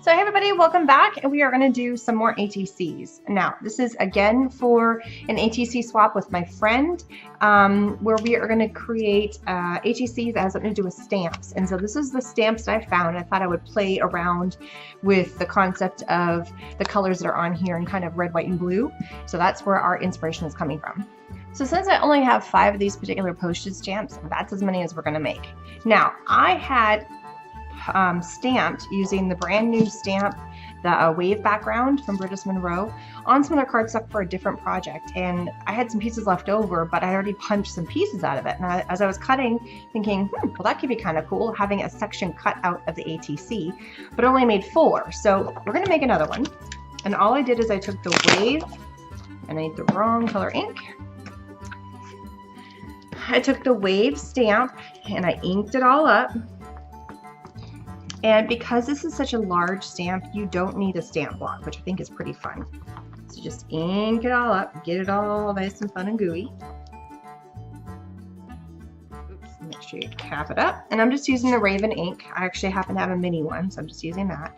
So hey everybody, welcome back, and we are going to do some more ATCs. Now this is again for an ATC swap with my friend, where we are going to create ATCs that has something to do with stamps. And so this is the stamps that I found. I thought I would play around with the concept of the colors that are on here in kind of red, white, and blue. So that's where our inspiration is coming from. So since I only have 5 of these particular postage stamps, that's as many as we're going to make. Now I had stamped using the brand new stamp, the wave background from British Monroe, on some other cardstock for a different project, and I had some pieces left over, but I already punched some pieces out of it. And as I was cutting, thinking, well, that could be kind of cool, having a section cut out of the ATC, but only made 4. So we're going to make another one. And all I did is I took the wave, and I need the wrong color ink. I took the wave stamp and I inked it all up. And because this is such a large stamp, you don't need a stamp block, which I think is pretty fun. So just ink it all up, get it all nice and fun and gooey. Oops, make sure you cap it up. And I'm just using the Raven ink. I actually happen to have a mini one, so I'm just using that.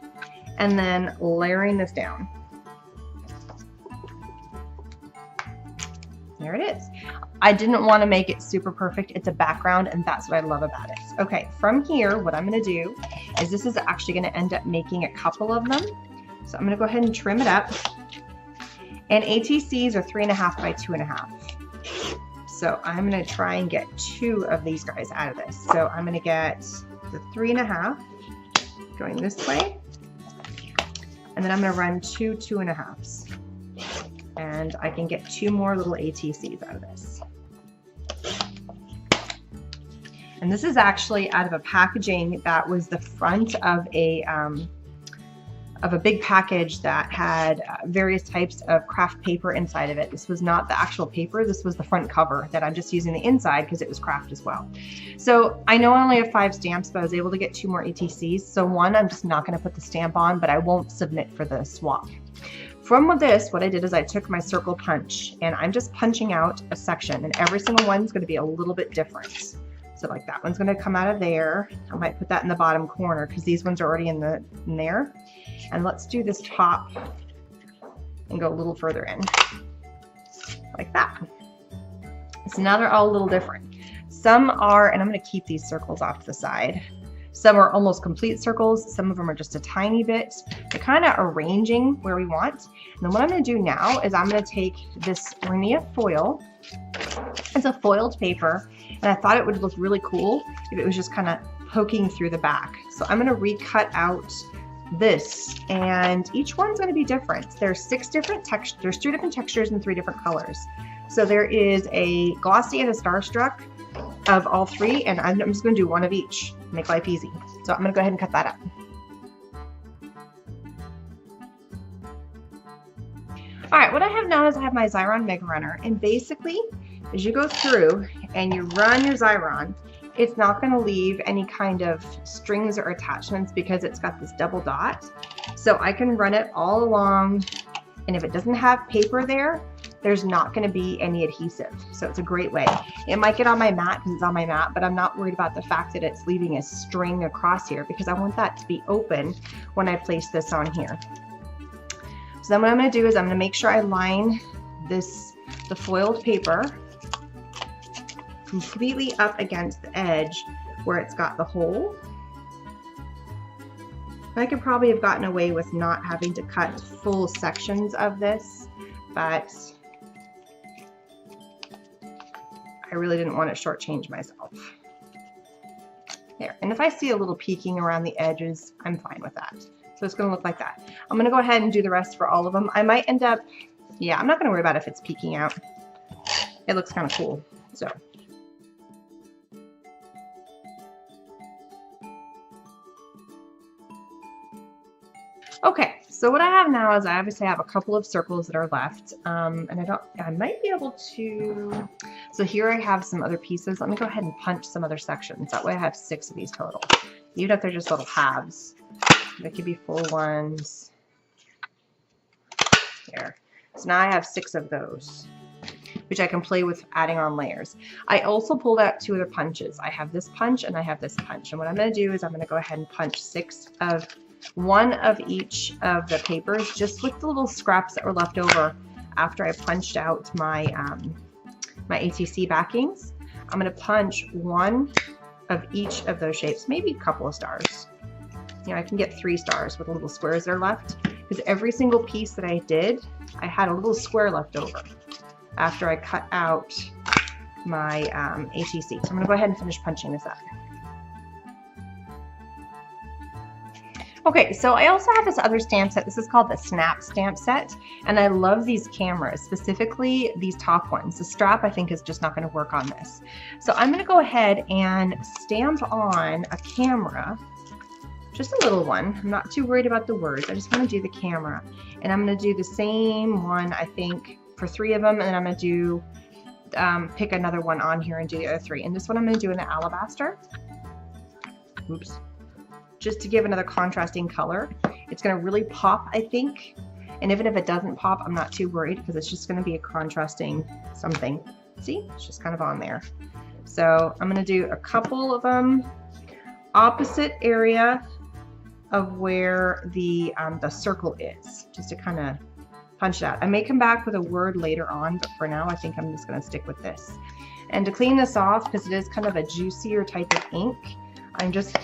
And then layering this down. There it is. I didn't want to make it super perfect. It's a background, and that's what I love about it. Okay, from here, what I'm going to do is this is actually going to end up making a couple of them. So I'm going to go ahead and trim it up. And ATCs are 3.5 by 2.5. So I'm going to try and get 2 of these guys out of this. So I'm going to get the 3.5 going this way. And then I'm going to run 2 2.5s. And I can get 2 more little ATCs out of this. And this is actually out of a packaging that was the front of a big package that had various types of craft paper inside of it. This was not the actual paper, this was the front cover that I'm just using the inside because it was craft as well. So I know I only have 5 stamps, but I was able to get 2 more ATCs. So one, I'm just not going to put the stamp on, but I won't submit for the swap. From this, what I did is I took my circle punch and I'm just punching out a section, and every single one's going to be a little bit different. So like that one's going to come out of there. I might put that in the bottom corner because these ones are already in there. And let's do this top and go a little further in. Like that. So now they're all a little different. Some are, and I'm going to keep these circles off to the side. Some are almost complete circles. Some of them are just a tiny bit. They're kind of arranging where we want. And then what I'm going to do now is I'm going to take this Lamiya foil. It's a foiled paper, and I thought it would look really cool if it was just kind of poking through the back. So I'm going to recut out this, and each one's going to be different. There's 6 different textures. There's 2 different textures and 3 different colors. So there is a glossy and a starstruck of all 3, and I'm just going to do one of each. Make life easy. So I'm going to go ahead and cut that up. All right, what I have now is I have my Xyron Mega Runner, and basically as you go through and you run your Xyron, it's not going to leave any kind of strings or attachments because it's got this double dot. So I can run it all along, and if it doesn't have paper there, there's not going to be any adhesive. So it's a great way. It might get on my mat because it's on my mat, but I'm not worried about the fact that it's leaving a string across here because I want that to be open when I place this on here. So then what I'm going to do is I'm going to make sure I line the foiled paper completely up against the edge where it's got the hole. I could probably have gotten away with not having to cut full sections of this, but I really didn't want to shortchange myself. There, and if I see a little peeking around the edges, I'm fine with that. So it's going to look like that. I'm going to go ahead and do the rest for all of them. I might end up, yeah, I'm not going to worry about if it's peeking out. It looks kind of cool. So. Okay, so what I have now is I obviously have a couple of circles that are left, and I might be able to, so here I have some other pieces. Let me go ahead and punch some other sections. That way I have 6 of these total. Even if they're just little halves, they could be full ones. There. So now I have 6 of those, which I can play with adding on layers. I also pulled out 2 other punches. I have this punch and I have this punch. And what I'm going to do is I'm going to go ahead and punch 6 of one of each of the papers, just with the little scraps that were left over after I punched out my my ATC backings. I'm going to punch one of each of those shapes, maybe a couple of stars. You know, I can get 3 stars with the little squares that are left, because every single piece that I did, I had a little square left over after I cut out my ATC. So I'm going to go ahead and finish punching this up. Okay, so I also have this other stamp set. This is called the Snap stamp set, and I love these cameras, specifically these top ones. The strap, I think, is just not going to work on this. So I'm going to go ahead and stamp on a camera, just a little one. I'm not too worried about the words. I just want to do the camera, and I'm going to do the same one, I think, for 3 of them, and then I'm going to do pick another one on here and do the other 3. And this one I'm going to do in the alabaster. Oops. Just to give another contrasting color. It's going to really pop, I think. And even if it doesn't pop, I'm not too worried, because it's just going to be a contrasting something. See? It's just kind of on there. So I'm going to do a couple of them opposite area of where the circle is, just to kind of punch it out. I may come back with a word later on, but for now I think I'm just going to stick with this. And to clean this off, because it is kind of a juicier type of ink, I'm just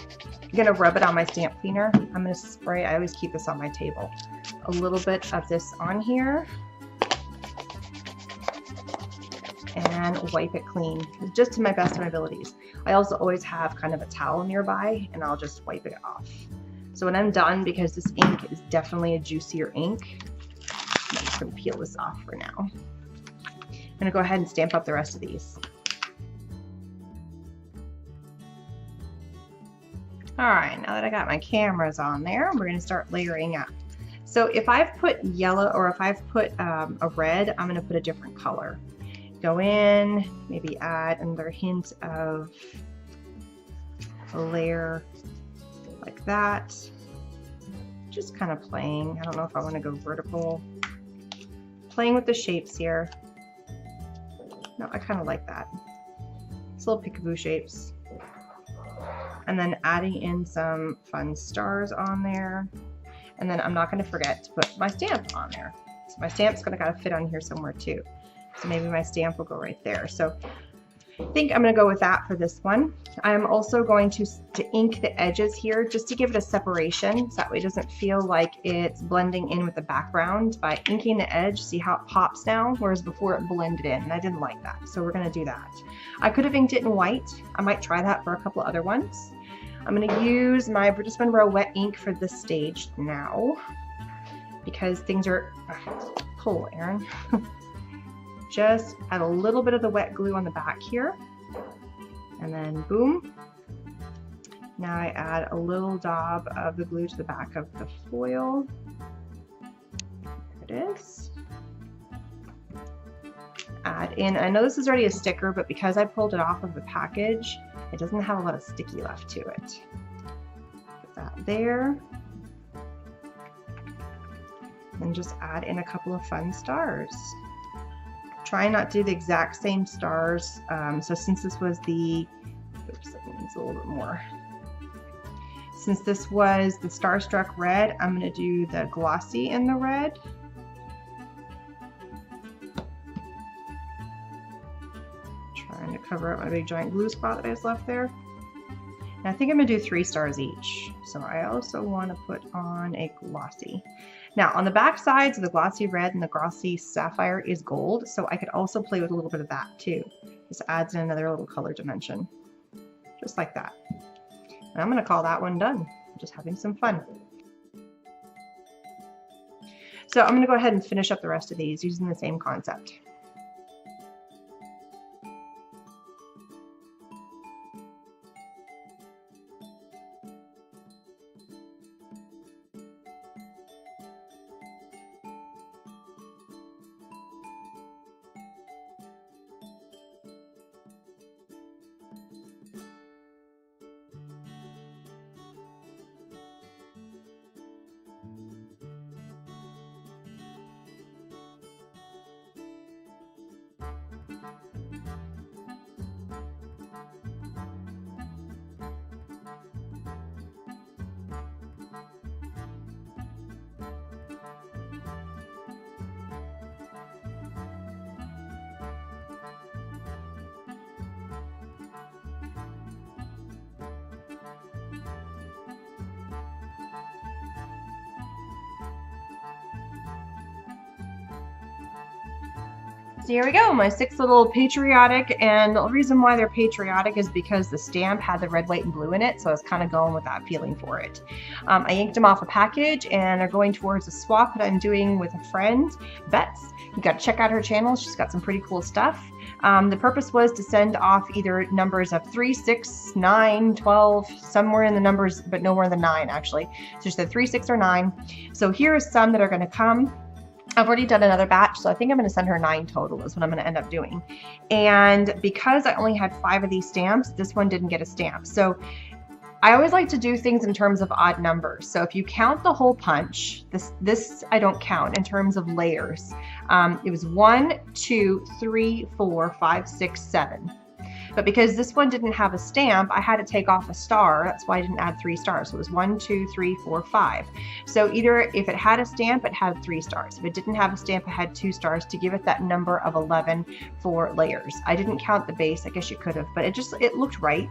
going to rub it on my stamp cleaner. I'm going to spray, I always keep this on my table, a little bit of this on here and wipe it clean, just to my best of my abilities. I also always have kind of a towel nearby, and I'll just wipe it off. So when I'm done, because this ink is definitely a juicier ink, I'm just going to peel this off for now. I'm going to go ahead and stamp up the rest of these. All right, now that I got my cameras on there, we're going to start layering up. So if I've put yellow, or if I've put a red, I'm going to put a different color. Go in, maybe add another hint of a layer like that. Just kind of playing. I don't know if I want to go vertical. Playing with the shapes here. No, I kind of like that. It's little peekaboo shapes. And then adding in some fun stars on there. And then I'm not going to forget to put my stamp on there. So my stamp's going to kind of fit on here somewhere too. So maybe my stamp will go right there. So I think I'm going to go with that for this one. I'm also going to ink the edges here, just to give it a separation, so that way it doesn't feel like it's blending in with the background. By inking the edge, see how it pops now, whereas before it blended in, and I didn't like that. So we're going to do that. I could have inked it in white. I might try that for a couple other ones. I'm going to use my British Monroe wet ink for this stage now, because things are pull, Erin. Just add a little bit of the wet glue on the back here, and then boom. Now I add a little dab of the glue to the back of the foil. There it is. Add in, I know this is already a sticker, but because I pulled it off of the package, it doesn't have a lot of sticky left to it. Put that there. And just add in a couple of fun stars. Try not to do the exact same stars. So since this was the, oops, that needs a little bit more. Since this was the Starstruck red, I'm going to do the glossy in the red. Trying to cover up my big giant glue spot that I just left there. And I think I'm going to do 3 stars each. So I also want to put on a glossy. Now on the back sides of the glossy red and the glossy sapphire is gold, so I could also play with a little bit of that too. This adds in another little color dimension, just like that. And I'm going to call that one done. Just having some fun. So I'm going to go ahead and finish up the rest of these using the same concept. So here we go, my 6 little Patriotic, and the reason why they're patriotic is because the stamp had the red, white, and blue in it, so I was kind of going with that feeling for it. I inked them off a package, and they're going towards a swap that I'm doing with a friend, Bets. You got to check out her channel, she's got some pretty cool stuff. The purpose was to send off either numbers of 3, 6, 9, 12, somewhere in the numbers, but nowhere in the 9 actually. So she said 3, 6, or 9. So here are some that are going to come. I've already done another batch, so I think I'm going to send her 9 total is what I'm going to end up doing. And because I only had 5 of these stamps, this one didn't get a stamp. So I always like to do things in terms of odd numbers. So if you count the whole punch, this I don't count in terms of layers. It was 1, 2, 3, 4, 5, 6, 7. But because this one didn't have a stamp, I had to take off a star. That's why I didn't add 3 stars. So it was 1, 2, 3, 4, 5. So either if it had a stamp, it had 3 stars. If it didn't have a stamp, it had 2 stars to give it that number of 11 for layers. I didn't count the base. I guess you could have, but it looked right.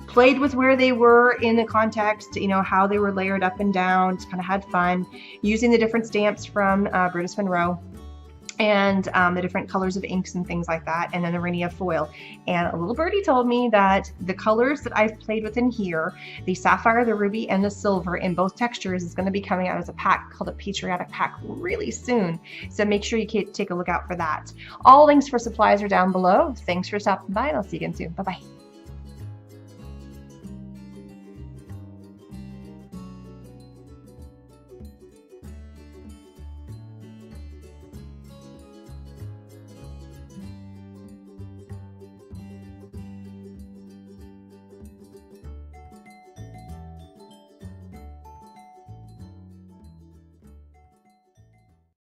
Played with where they were in the context, you know, how they were layered up and down. Just kind of had fun using the different stamps from British Monroe, and the different colors of inks and things like that, and then the Renia foil. And a little birdie told me that the colors that I've played with in here, the sapphire, the ruby, and the silver in both textures, is going to be coming out as a pack called a Patriotic pack really soon. So make sure you take a look out for that. All links for supplies are down below. Thanks for stopping by, and I'll see you again soon. Bye-bye.